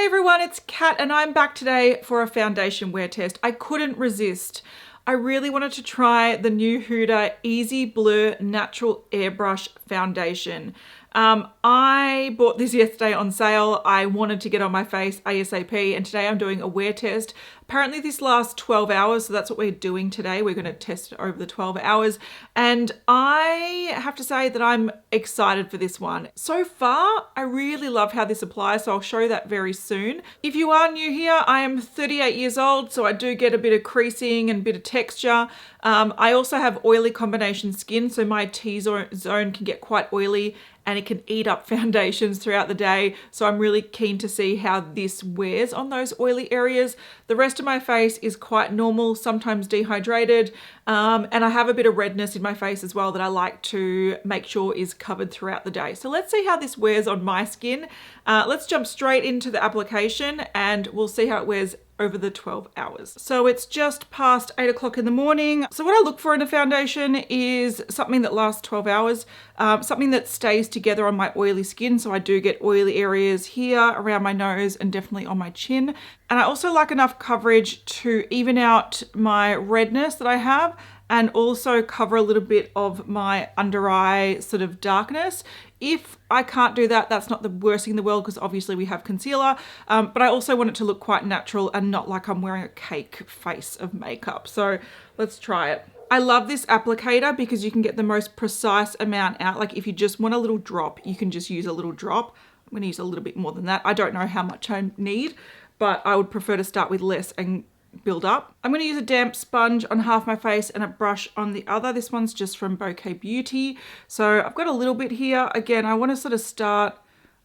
everyone, it's Kat and I'm back today for a foundation wear test. I couldn't resist. I really wanted to try the new Huda Easy Blur Natural Airbrush Foundation. I bought this yesterday on sale. I wanted to get on my face ASAP and today I'm doing a wear test. Apparently this lasts 12 hours, so that's what we're doing today. We're going to test it over the 12 hours and I have to say that I'm excited for this one. So far, I really love how this applies, so I'll show you that very soon. If you are new here, I am 38 years old, so I do get a bit of creasing and a bit of texture. I also have oily combination skin, so my T-zone can get quite oily and it can eat up foundations throughout the day. So I'm really keen to see how this wears on those oily areas. The rest of my face is quite normal, sometimes dehydrated, and I have a bit of redness in my face as well that I like to make sure is covered throughout the day. So let's see how this wears on my skin. Let's jump straight into the application and we'll see how it wears over the 12 hours. So it's just past 8 o'clock in the morning. So what I look for in a foundation is something that lasts 12 hours, something that stays together on my oily skin. So I do get oily areas here around my nose and definitely on my chin. And I also like enough coverage to even out my redness that I have and also cover a little bit of my under eye sort of darkness. If I can't do that, that's not the worst thing in the world because obviously we have concealer, but I also want it to look quite natural and not like I'm wearing a cake face of makeup. So let's try it. I love this applicator because you can get the most precise amount out. Like if you just want a little drop, you can just use a little drop. I'm going to use a little bit more than that. I don't know how much I need, but I would prefer to start with less and build up. I'm going to use a damp sponge on half my face and a brush on the other. This one's just from BOCAJ Beauty. So I've got a little bit here. Again, I want to sort of start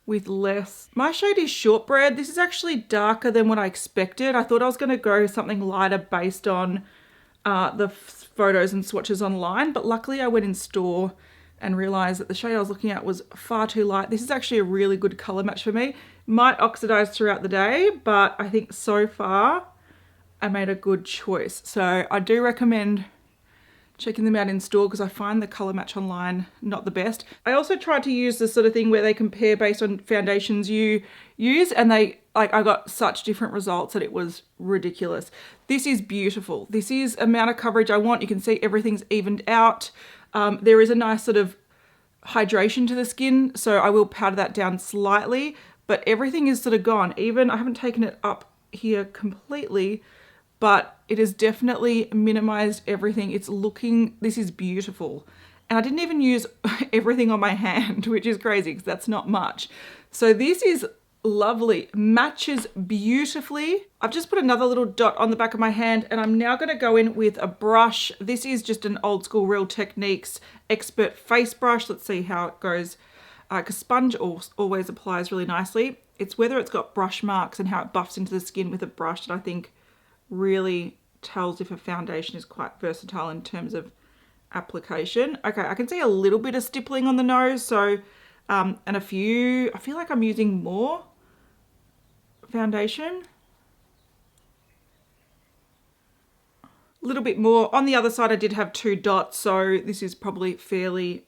with less. My shade is Shortbread. This is actually darker than what I expected. I thought I was going to go something lighter based on the photos and swatches online, but luckily I went in store and realized that the shade I was looking at was far too light. This is actually a really good color match for me. Might oxidize throughout the day, but I think so far I made a good choice. So I do recommend checking them out in store because I find the color match online not the best. I also tried to use this sort of thing where they compare based on foundations you use and I got such different results that it was ridiculous. This is beautiful. This is amount of coverage I want. You can see everything's evened out. There is a nice sort of hydration to the skin, so I will powder that down slightly, but everything is sort of gone. Even I haven't taken it up here completely, but it has definitely minimized everything. This is beautiful. And I didn't even use everything on my hand, which is crazy because that's not much. So this is lovely, matches beautifully. I've just put another little dot on the back of my hand and I'm now gonna go in with a brush. This is just an old school Real Techniques expert face brush. Let's see how it goes. Because sponge always applies really nicely. It's whether it's got brush marks and how it buffs into the skin with a brush that I think really tells if a foundation is quite versatile in terms of application. Okay, I can see a little bit of stippling on the nose, so and I feel like I'm using more foundation. A little bit more. On the other side I did have 2 dots, so this is probably fairly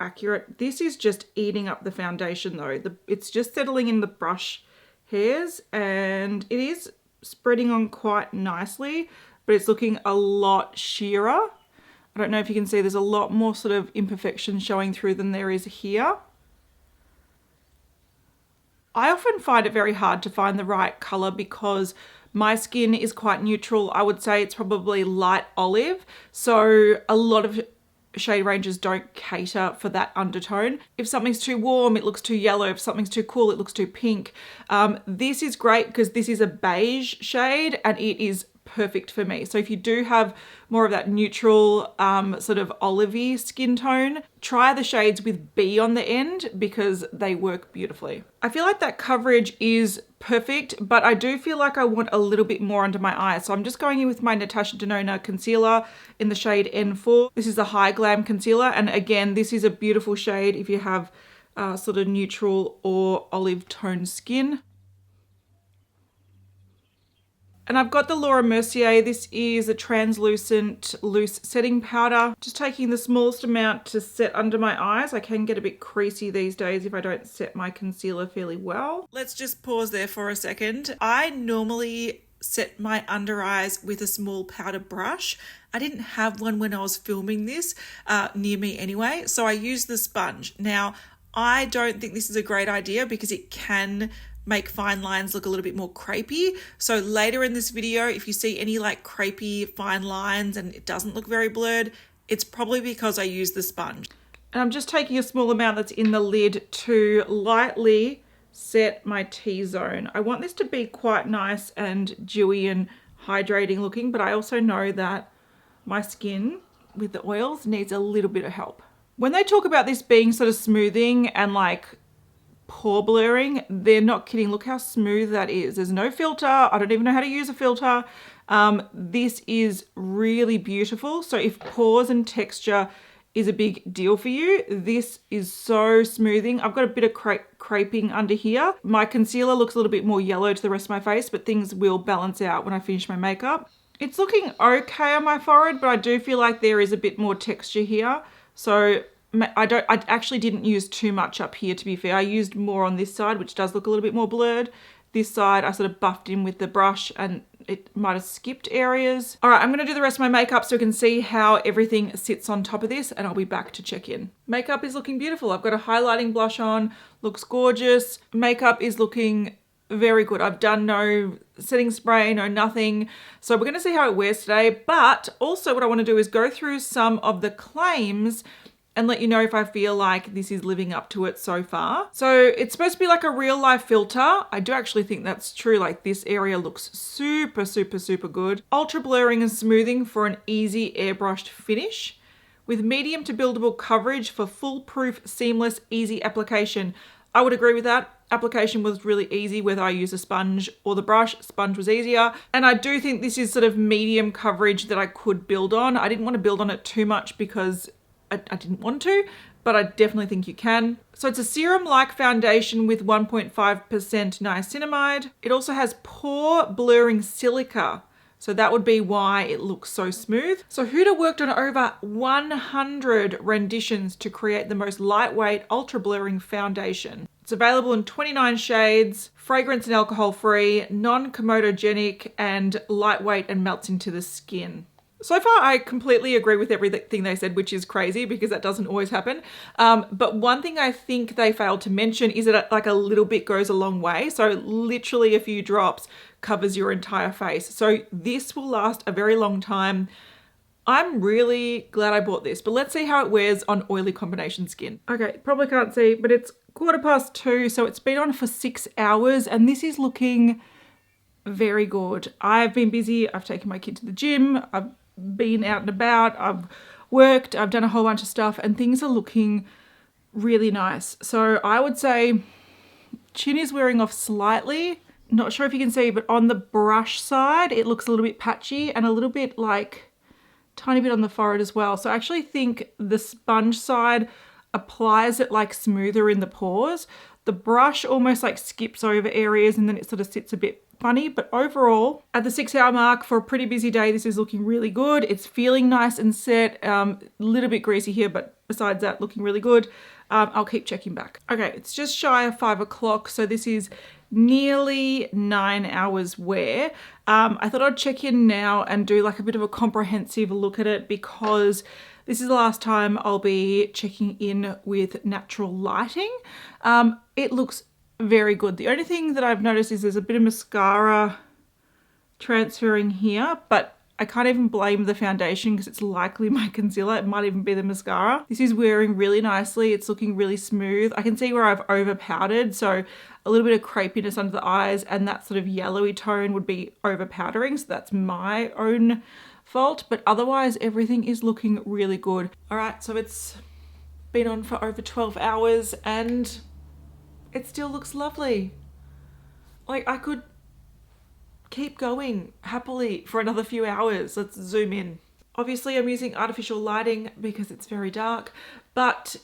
accurate. This is just eating up the foundation though. It's just settling in the brush hairs and it is spreading on quite nicely, but it's looking a lot sheerer. I don't know if you can see there's a lot more sort of imperfection showing through than there is here. I often find it very hard to find the right color because my skin is quite neutral. I would say it's probably light olive, so a lot of shade ranges don't cater for that undertone. If something's too warm, it looks too yellow. If something's too cool, it looks too pink. This is great because this is a beige shade and it is perfect for me. So if you do have more of that neutral sort of olivey skin tone, try the shades with B on the end because they work beautifully. I feel like that coverage is perfect, but I do feel like I want a little bit more under my eyes. So I'm just going in with my Natasha Denona concealer in the shade N4. This is a high glam concealer. And again, this is a beautiful shade if you have sort of neutral or olive tone skin. And I've got the Laura Mercier. This is a translucent loose setting powder. Just taking the smallest amount to set under my eyes. I can get a bit creasy these days if I don't set my concealer fairly well. Let's just pause there for a second. I normally set my under eyes with a small powder brush. I didn't have one when I was filming this near me anyway, so I used the sponge. Now, I don't think this is a great idea because it can make fine lines look a little bit more crepey. So later in this video, if you see any like crepey fine lines and it doesn't look very blurred, it's probably because I used the sponge. And I'm just taking a small amount that's in the lid to lightly set my T-zone. I want this to be quite nice and dewy and hydrating looking, but I also know that my skin with the oils needs a little bit of help. When they talk about this being sort of smoothing and like pore blurring, they're not kidding. Look how smooth that is. There's no filter. I don't even know how to use a filter. This is really beautiful. So if pores and texture is a big deal for you, this is so smoothing. I've got a bit of creping under here. My concealer looks a little bit more yellow to the rest of my face, but things will balance out when I finish my makeup. It's looking okay on my forehead, but I do feel like there is a bit more texture here. So I actually didn't use too much up here, to be fair. I used more on this side, which does look a little bit more blurred. This side, I sort of buffed in with the brush and it might have skipped areas. All right, I'm gonna do the rest of my makeup so we can see how everything sits on top of this, and I'll be back to check in. Makeup is looking beautiful. I've got a highlighting blush on, looks gorgeous. Makeup is looking very good. I've done no setting spray, no nothing. So we're gonna see how it wears today, but also what I wanna do is go through some of the claims and let you know if I feel like this is living up to it so far. So it's supposed to be like a real life filter. I do actually think that's true. Like this area looks super, super, super good. Ultra blurring and smoothing for an easy airbrushed finish with medium to buildable coverage for foolproof, seamless, easy application. I would agree with that. Application was really easy whether I use a sponge or the brush. Sponge was easier. And I do think this is sort of medium coverage that I could build on. I didn't want to build on it too much because I didn't want to, but I definitely think you can. So it's a serum-like foundation with 1.5% niacinamide. It also has pore blurring silica. So that would be why it looks so smooth. So Huda worked on over 100 renditions to create the most lightweight, ultra blurring foundation. It's available in 29 shades, fragrance and alcohol free, non-comedogenic, and lightweight and melts into the skin. So far, I completely agree with everything they said, which is crazy because that doesn't always happen. But one thing I think they failed to mention is that like a little bit goes a long way. So literally a few drops covers your entire face. So this will last a very long time. I'm really glad I bought this, but let's see how it wears on oily combination skin. Okay, probably can't see, but it's 2:15, so it's been on for 6 hours and this is looking very good. I've been busy. I've taken my kid to the gym. I've been out and about, I've worked, I've done a whole bunch of stuff and things are looking really nice. So I would say chin is wearing off slightly. Not sure if you can see, but on the brush side, it looks a little bit patchy and a little bit like tiny bit on the forehead as well. So I actually think the sponge side applies it like smoother in the pores. The brush almost like skips over areas and then it sort of sits a bit funny, but overall at the 6 hour mark for a pretty busy day, this is looking really good. It's feeling nice and set, a little bit greasy here, but besides that, looking really good. I'll keep checking back. Okay, it's just shy of 5 o'clock, so this is nearly 9 hours wear. I thought I'd check in now and do like a bit of a comprehensive look at it because this is the last time I'll be checking in with natural lighting. It looks very good. The only thing that I've noticed is there's a bit of mascara transferring here, but I can't even blame the foundation because it's likely my concealer. It might even be the mascara. This is wearing really nicely. It's looking really smooth. I can see where I've over powdered, so a little bit of crepiness under the eyes and that sort of yellowy tone would be over powdering, so that's my own fault, but otherwise everything is looking really good. All right, so it's been on for over 12 hours and it still looks lovely. Like I could keep going happily for another few hours. Let's zoom in. Obviously I'm using artificial lighting because it's very dark, but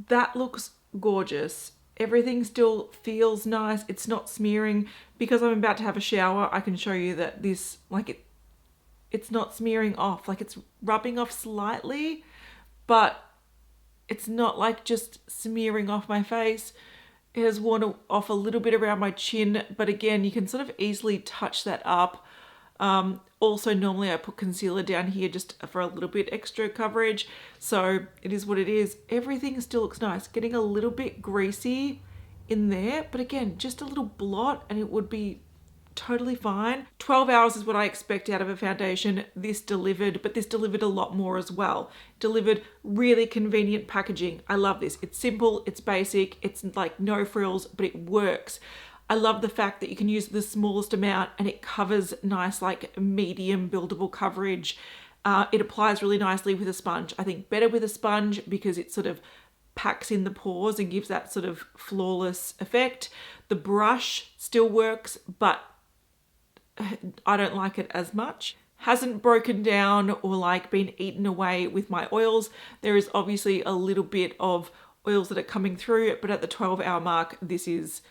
that looks gorgeous. Everything still feels nice. It's not smearing. Because I'm about to have a shower, I can show you that this, like, it's not smearing off. Like, it's rubbing off slightly, but it's not like just smearing off my face. It has worn off a little bit around my chin, but again, you can sort of easily touch that up. Also, normally I put concealer down here just for a little bit extra coverage. So it is what it is. Everything still looks nice. Getting a little bit greasy in there, but again, just a little blot and it would be totally fine. 12 hours is what I expect out of a foundation. This delivered, but this delivered a lot more as well. Delivered really convenient packaging. I love this. It's simple, it's basic, it's like no frills, but it works. I love the fact that you can use the smallest amount and it covers nice, like medium buildable coverage. It applies really nicely with a sponge. I think better with a sponge because it sort of packs in the pores and gives that sort of flawless effect. The brush still works, but I don't like it as much. Hasn't broken down or like been eaten away with my oils. There is obviously a little bit of oils that are coming through, but at the 12-hour mark, this is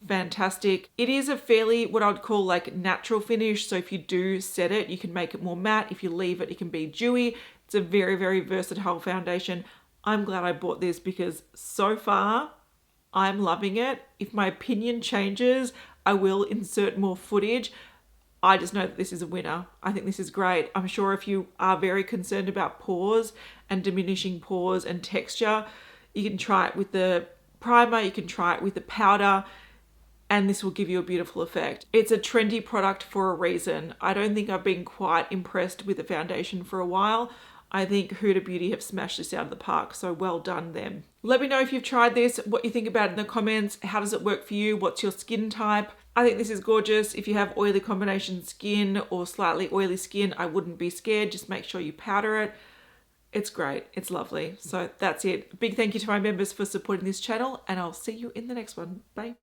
fantastic. It is a fairly, what I would call like natural finish. So if you do set it, you can make it more matte. If you leave it, it can be dewy. It's a very, very versatile foundation. I'm glad I bought this because so far I'm loving it. If my opinion changes, I will insert more footage. I just know that this is a winner. I think this is great. I'm sure if you are very concerned about pores and diminishing pores and texture, you can try it with the primer, you can try it with the powder, and this will give you a beautiful effect. It's a trendy product for a reason. I don't think I've been quite impressed with the foundation for a while. I think Huda Beauty have smashed this out of the park, so well done them. Let me know if you've tried this, what you think about it in the comments. How does it work for you? What's your skin type? I think this is gorgeous. If you have oily combination skin or slightly oily skin, I wouldn't be scared. Just make sure you powder it. It's great. It's lovely. So that's it. Big thank you to my members for supporting this channel, and I'll see you in the next one. Bye.